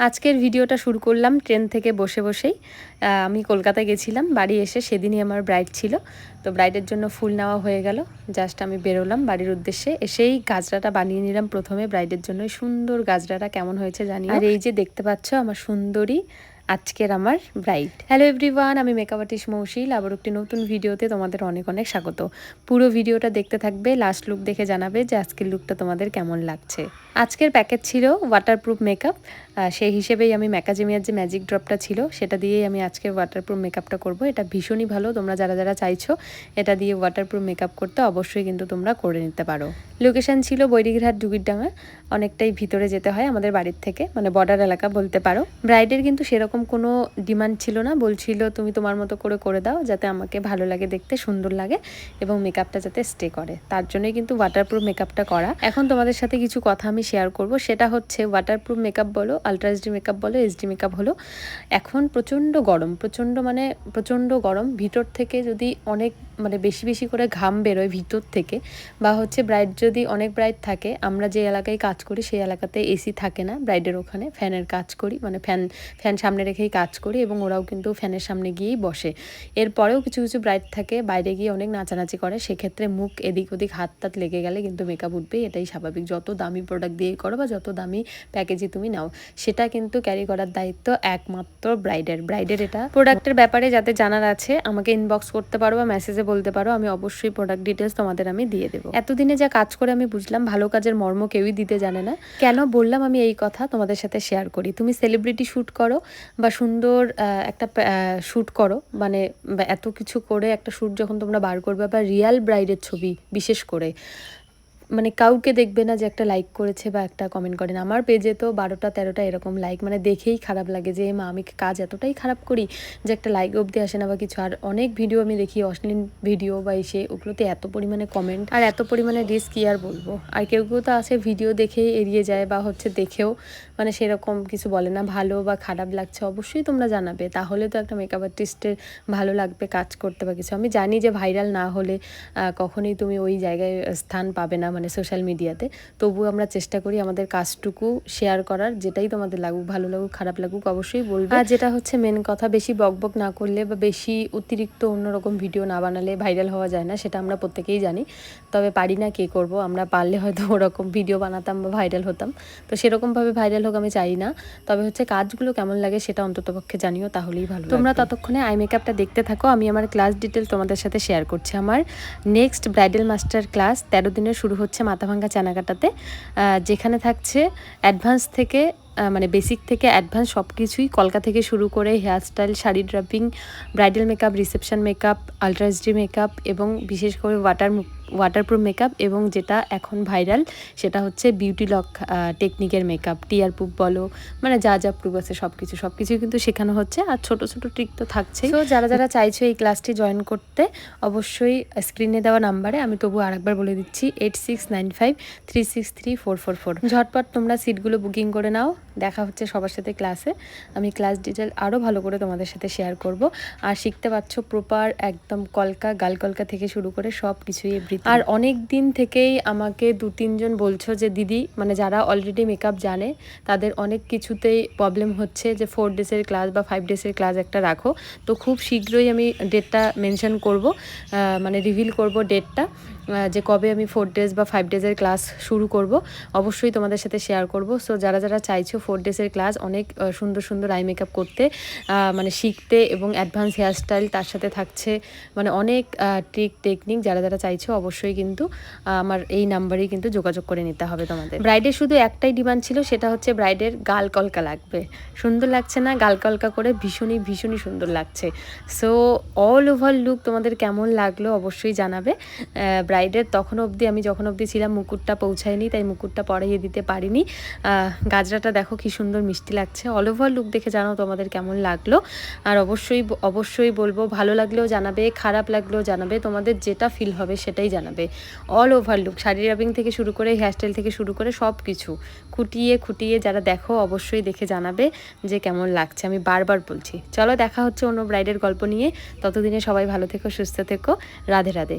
আজকের ভিডিওটা শুরু করলাম ট্রেন থেকে বসেই। আমি কলকাতায় গেছিলাম, বাড়ি এসে সেদিনই আমার ব্রাইড ছিল। তো ব্রাইডের জন্য ফুল নেওয়া হয়ে গেল। জাস্ট আমি বেরোলাম বাড়ির উদ্দেশ্যে। এসেই গাজরাটা বানিয়ে নিলাম প্রথমে ব্রাইডের জন্য। সুন্দর গাজরাটা কেমন হয়েছে জানিও। আর এই যে দেখতে পাচ্ছ আমার সুন্দরী আজকের আমার ব্রাইড। হ্যালো এভরিওয়ান, আমি মেকআপ আর্টিস্ট মৌশিল। আবার একটি নতুন ভিডিওতে তোমাদের অনেক অনেক স্বাগত। পুরো ভিডিওটা দেখতে থাকবে, লাস্ট লুক দেখে জানাবে যে আজকের লুকটা তোমাদের কেমন লাগছে। আজকের প্যাকেজ ছিল ওয়াটারপ্রুফ মেকআপ। সেই হিসেবেই আমি ম্যাকাজিমিয়ার যে ম্যাজিক ড্রপটা ছিল সেটা দিয়েই আমি আজকে ওয়াটারপ্রুফ মেকআপটা করব। এটা ভীষণই ভালো, তোমরা যারা যারা চাইছো এটা দিয়ে ওয়াটারপ্রুফ মেকআপ করতে অবশ্যই কিন্তু তোমরা করে নিতে পারো। লোকেশান ছিল বৈরিঘাট ডুগিরডাঙ্গা, অনেকটাই ভিতরে যেতে হয় আমাদের বাড়ির থেকে, মানে বর্ডার এলাকা বলতে পারো। ব্রাইডের কিন্তু সেরকম কোনো ডিমান্ড ছিল না, বলছিল তুমি তোমার মতো করে দাও, যাতে আমাকে ভালো লাগে দেখতে, সুন্দর লাগে এবং মেকআপটা যাতে স্টে করে। তার জন্যই কিন্তু ওয়াটারপ্রুফ মেকআপটা করা। এখন তোমাদের সাথে কিছু কথা আমি শেয়ার করব। সেটা হচ্ছে ওয়াটারপ্রুফ মেকআপ বলো, আলট্রা এইচডি মেকআপ বলো, এইচডি মেকআপ হলো, এখন প্রচণ্ড গরম, প্রচণ্ড গরম। ভিতর থেকে যদি অনেক বেশি বেশি করে ঘাম বেরোয় ভিতর থেকে, বা হচ্ছে ব্রাইড যদি অনেক ব্রাইড থাকে, আমরা যে এলাকায় কাজ করি সেই এলাকাতে এসি থাকে না, ব্রাইডের ওখানে ফ্যানের কাজ করি, ফ্যান সামনে রেখেই কাজ করি এবং ওরাও কিন্তু ফ্যানের সামনে গিয়েই বসে। এরপরেও কিছু কিছু ব্রাইড থাকে বাইরে গিয়ে অনেক নাচানাচি করে, সেক্ষেত্রে মুখ এদিক ওদিক হাত টাত লেগে গেলে কিন্তু মেকআপ উঠবেই, এটাই স্বাভাবিক। যত দামি প্রোডাক্ট দিয়েই করো বা যত দামি প্যাকেজই তুমি নাও, সেটা কিন্তু ক্যারি করার দায়িত্ব একমাত্র ব্রাইডের। এটা প্রোডাক্টের ব্যাপারে যাতে জানার আছে আমাকে ইনবক্স করতে পারো বা মেসেজে বলতে পারো, আমি অবশ্যই প্রোডাক্ট ডিটেলস তোমাদের আমি দিয়ে দেবো। এতদিনে যা কাজ করে আমি বুঝলাম ভালো কাজের মর্ম কেউই দিতে জানে না। কেন বললাম আমি এই কথা তোমাদের সাথে শেয়ার করি। তুমি সেলিব্রিটি শ্যুট করো বা সুন্দর একটা শ্যুট করো, এত কিছু করে একটা শ্যুট যখন তোমরা বার করবে, বা রিয়াল ব্রাইডের ছবি বিশেষ করে, কাউকে দেখবে না যে একটা লাইক করেছে বা একটা কমেন্ট করেন। আমার পেজে তো 12টা 13টা এরকম লাইক, দেখেই খারাপ লাগে যে আমি কাজ এতটাই খারাপ করি যে একটা লাইক অবধি আসে না বা কিছু। আর অনেক ভিডিও আমি দেখি, অশ্লীল ভিডিও বা ওগুলোতে এত পরিমাণে কমেন্ট আর এত পরিমাণে রিস্ক, কি আর বলবো। আর কেউ তো আছে ভিডিও দেখেই এড়িয়ে যায়, বা দেখেও সেরকম কিছু বলে না। ভালো বা খারাপ লাগছে অবশ্যই তোমরা জানাবে, তাহলে তো একটা মেকআপ আর্টিস্টের ভালো লাগবে কাজ করতে বা কিছু। আমি জানি যে ভাইরাল না হলে কখনোই তুমি ওই জায়গায় স্থান পাবে না, সোশ্যাল মিডিয়াতে। তবুও আমরা চেষ্টা করি আমাদের কাজটুকু শেয়ার করার, যেটাই তোমাদের লাগুক, ভালো লাগুক খারাপ লাগুক অবশ্যই বলবে। আর যেটা হচ্ছে মেন কথা, বেশি বকবক না করলে বা বেশি অতিরিক্ত অন্যরকম ভিডিও না বানালে ভাইরাল হওয়া যায় না, সেটা আমরা প্রত্যেকেই জানি। তবে পারি না, কে করব, আমরা পারলে হয়তো ওরকম ভিডিও বানাতাম বা ভাইরাল হতাম। তো সেরকমভাবে ভাইরাল হোক আমি চাই না। তবে হচ্ছে কাজগুলো কেমন লাগে সেটা অন্ততপক্ষে জানিও, তাহলেই ভালো। তোমরা ততক্ষণে আই মেকআপটা দেখতে থাকো, আমি আমার ক্লাস ডিটেল তোমাদের সাথে শেয়ার করছি। আমার নেক্সট ব্রাইডাল মাস্টার ক্লাস 13 দিনের শুরু হচ্ছে মাথাভাঙ্গা চানাকাটাতে, যেখানে থাকছে অ্যাডভান্স থেকে বেসিক থেকে অ্যাডভান্স সব কিছুই, কলকা থেকে শুরু করে hairstyle, sari draping, bridal makeup, reception makeup, ultra HD makeup এবং বিশেষ করে ওয়াটারপ্রুফ মেকআপ, এবং যেটা এখন ভাইরাল সেটা হচ্ছে বিউটি লক টেকনিকের মেকআপ, টিয়ার প্রুফ বলো, যা প্রুফ আছে সব কিছুই কিন্তু শেখানো হচ্ছে। আর ছোট ছোট ট্রিক তো থাকছেই। তো যারা চাইছো এই ক্লাসটি জয়েন করতে, অবশ্যই স্ক্রিনে দেওয়া নাম্বারে, আমি তবু আরেকবার বলে দিচ্ছি, 8695363444। ঝটপট তোমরা সিটগুলো বুকিং করে নাও। দেখা হচ্ছে সবার সাথে ক্লাসে। আমি ক্লাস ডিটেল আরও ভালো করে তোমাদের সাথে শেয়ার করব। আর শিখতে পারছো প্রপার একদম গাল কলকা থেকে শুরু করে সব কিছুই এভরিথিং। আর অনেক দিন থেকেই আমাকে 2-3 জন বলছো যে দিদি, যারা অলরেডি মেকআপ জানে তাদের অনেক কিছুতেই প্রবলেম হচ্ছে যে 4 ডেজের ক্লাস বা 5 ডেজের ক্লাস একটা রাখো। তো খুব শীঘ্রই আমি ডেটটা মেনশন করব, রিভিল করব ডেটটা, যে কবে আমি 4 ডেজ বা 5 ডেজের ক্লাস শুরু করব, অবশ্যই তোমাদের সাথে শেয়ার করব। সো যারা চাইছো 4 ডেজের ক্লাস, অনেক সুন্দর আই মেকআপ করতে, শিখতে এবং অ্যাডভান্স হেয়ারস্টাইল, তার সাথে থাকছে অনেক ট্রিক টেকনিক, যারা চাইছো অবশ্যই কিন্তু আমার এই নাম্বারেই কিন্তু যোগাযোগ করে নিতে হবে তোমাদের। ব্রাইডের শুধু একটাই ডিমান্ড ছিল, সেটা হচ্ছে ব্রাইডের গাল কলকা লাগবে। সুন্দর লাগছে না গাল কলকা করে? ভীষণই সুন্দর লাগছে। সো অল ওভার লুক তোমাদের কেমন লাগলো অবশ্যই জানাবে। ব্রাইডের আমি যখন অবধি ছিলাম মুকুটটা পৌঁছায়নি, তাই মুকুটটা পরাইয়ে দিতে পারিনি। গাজরাটা দেখো কি সুন্দর মিষ্টি লাগছে। অল ওভার লুক দেখে জানাও তোমাদের কেমন লাগলো। আর অবশ্যই বলবো, ভালো লাগলেও জানাবে, খারাপ লাগলেও জানাবে, তোমাদের যেটা ফিল হবে সেটাই জানাবে। All over look, sari rubbing থেকে শুরু করে হেয়ারস্টাইল থেকে শুরু করে সব কিছু খুঁটিয়ে যারা দেখো অবশ্যই দেখে জানাবে যে কেমন লাগছে। আমি বারবার বলছি। চলো দেখা হচ্ছে অন্য ব্রাইডের গল্প নিয়ে। ততদিনে সবাই ভালো থেকো, সুস্থ থেকো। রাধে রাধে।